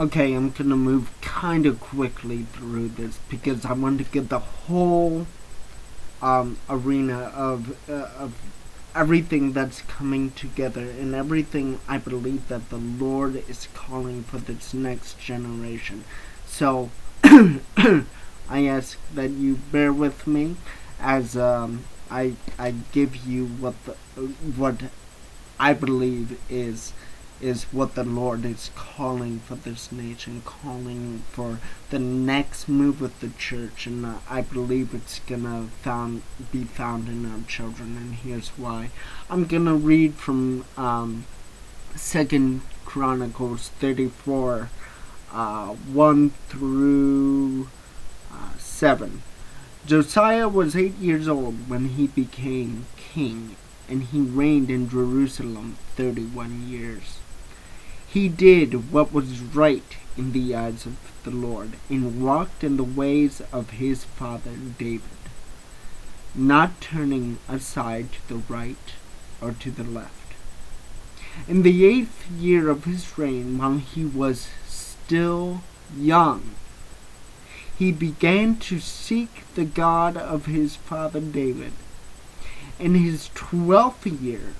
Okay, I'm gonna move kind of quickly through this because I want to get the whole arena of everything that's coming together and everything I believe that the Lord is calling for this next generation. So I ask that you bear with me as I give you what I believe is what the Lord is calling for this nation, calling for the next move of the church, and I believe it's gonna be found in our children, and here's why. I'm gonna read from 2 Chronicles 34, 1 through 7. Josiah was 8 years old when he became king, and he reigned in Jerusalem 31 years. He did what was right in the eyes of the Lord, and walked in the ways of his father David, not turning aside to the right or to the left. In the 8th year of his reign, while he was still young, he began to seek the God of his father David. In his 12th year,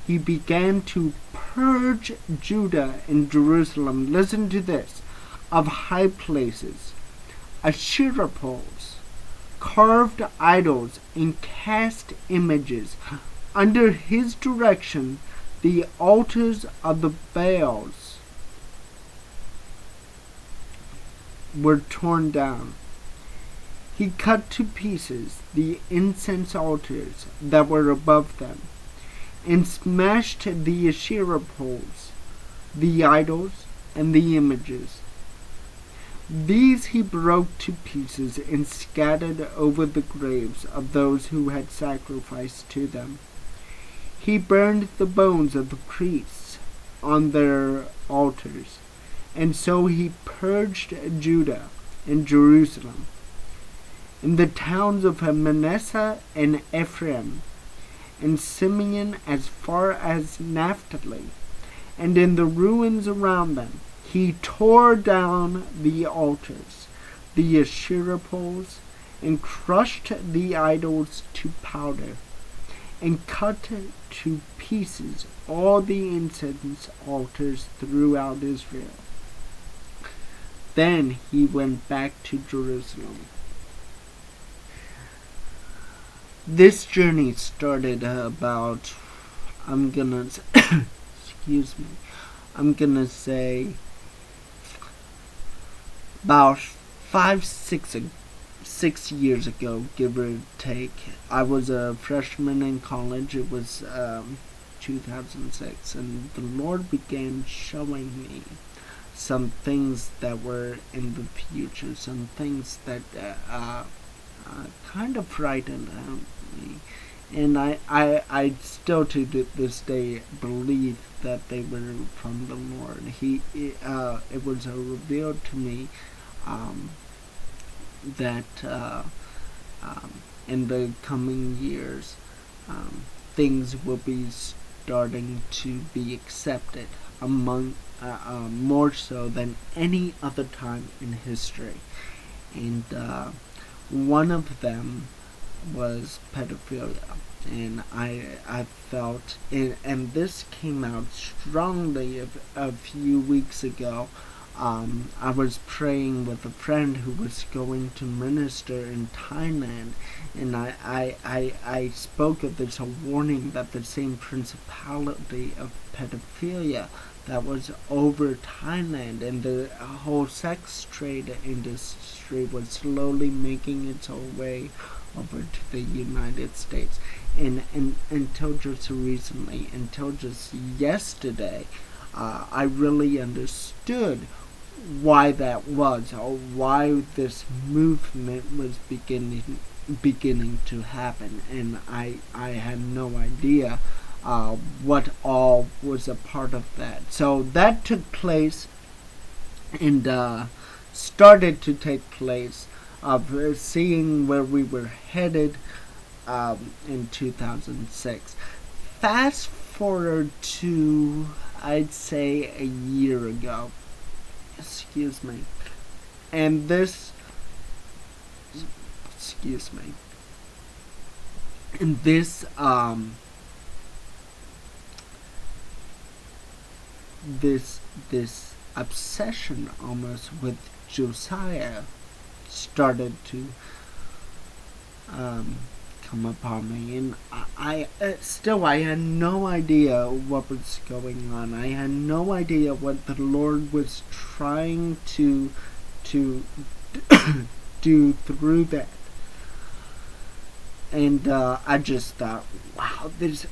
he began to purge Judah and Jerusalem, listen to this, of high places, Asherah poles, carved idols, and cast images. Under his direction, the altars of the Baals were torn down. He cut to pieces the incense altars that were above them, and smashed the Asherah poles, the idols, and the images. These he broke to pieces and scattered over the graves of those who had sacrificed to them. He burned the bones of the priests on their altars, and so he purged Judah and Jerusalem. In the towns of Manasseh and Ephraim, and Simeon as far as Naphtali, and in the ruins around them, he tore down the altars, the Asherah poles, and crushed the idols to powder, and cut to pieces all the incense altars throughout Israel. Then he went back to Jerusalem. This journey started about, excuse me, I'm gonna say about 6 years ago, give or take. I was a freshman in college. It was 2006, and the Lord began showing me some things that were in the future, some things that kind of frightened me. And I still to this day believe that they were from the Lord. It was revealed to me that in the coming years, things will be starting to be accepted among more so than any other time in history. And one of them was pedophilia, and I felt, and this came out strongly a few weeks ago. I was praying with a friend who was going to minister in Thailand, and I spoke of this, a warning that the same principality of pedophilia that was over Thailand and the whole sex trade industry was slowly making its way over to the United States. And until just recently, until just yesterday, I really understood why that was, or why this movement was beginning to happen, and I had no idea what all was a part of that. So that took place, and started to take place of seeing where we were headed in 2006. Fast forward to, I'd say, a year ago. excuse me, and this, excuse me, and this obsession almost with Josiah started to come upon me, and I still I had no idea what was going on. I had no idea what the Lord was trying to do through that. And I just thought, wow, this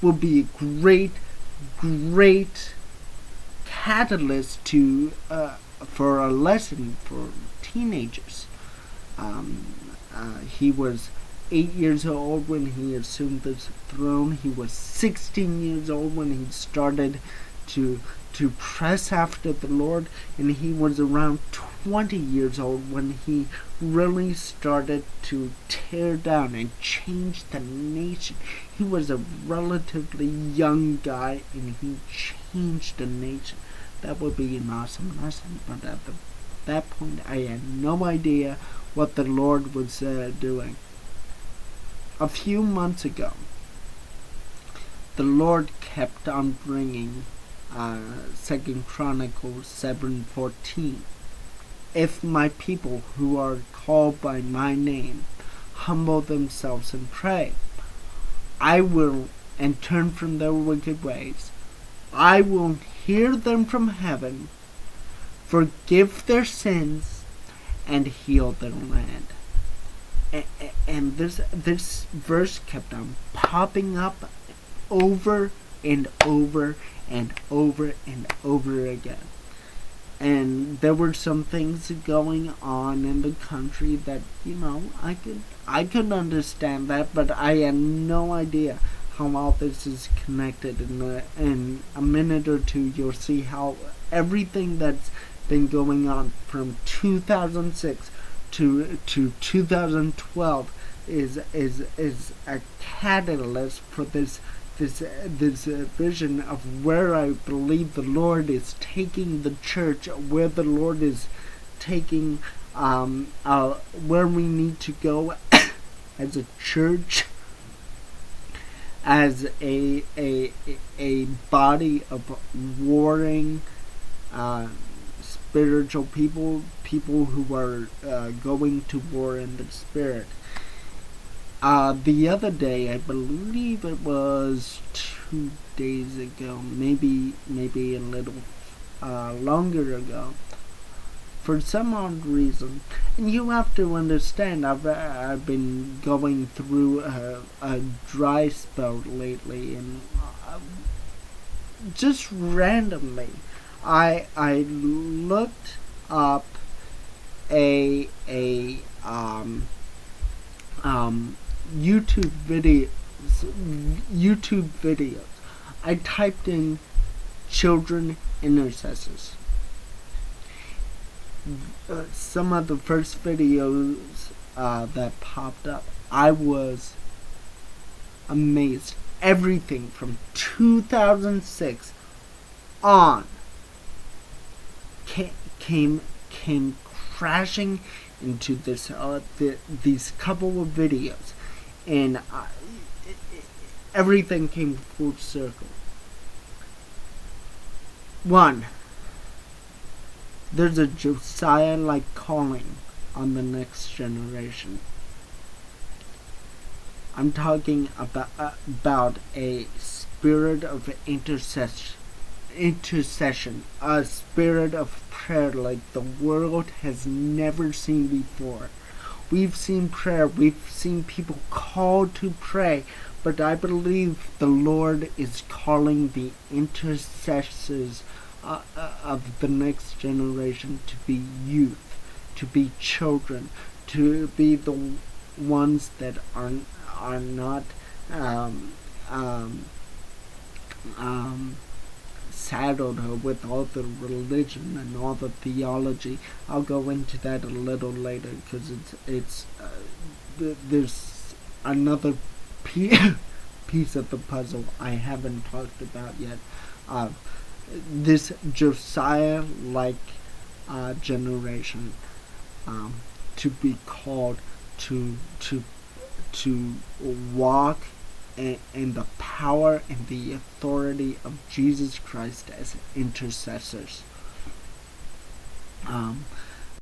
will be a great catalyst to for a lesson for teenagers. He was 8 years old when he assumed the throne. He was 16 years old when he started to press after the Lord, and he was around 20 years old when he really started to tear down and change the nation. He was a relatively young guy, and he changed the nation. That would be an awesome lesson, but at that point I had no idea what the Lord was doing. A few months ago, the Lord kept on bringing 2 Chronicles 7:14. If my people who are called by my name humble themselves and pray, I will, and turn from their wicked ways, I will hear them from heaven, forgive their sins, and heal their land. And this verse kept on popping up over and over and over and over again. And there were some things going on in the country that, I could understand that, but I had no idea how all this is connected. In a minute or two, you'll see how everything that's been going on from 2006 to 2012 is a catalyst for this vision of where I believe the Lord is taking the church, where the Lord is taking where we need to go as a church, as a body of warring spiritual people who are going to war in the spirit. The other day, I believe it was 2 days ago, maybe a little longer ago, for some odd reason, and you have to understand, I've been going through a dry spell lately, and just randomly, I looked up a YouTube videos. I typed in children intercessors. Some of the first videos that popped up, I was amazed. Everything from 2006 on came crashing into this these couple of videos, and everything came full circle. One, there's a Josiah-like calling on the next generation. I'm talking about a spirit of intercession, a spirit of prayer like the world has never seen before. We've seen prayer, we've seen people called to pray, but I believe the Lord is calling the intercessors of the next generation to be youth, to be children, to be the ones that are not saddled with all the religion and all the theology. I'll go into that a little later, because there's another piece of the puzzle I haven't talked about yet. This Josiah-like generation, to be called to walk in the power and the authority of Jesus Christ as intercessors.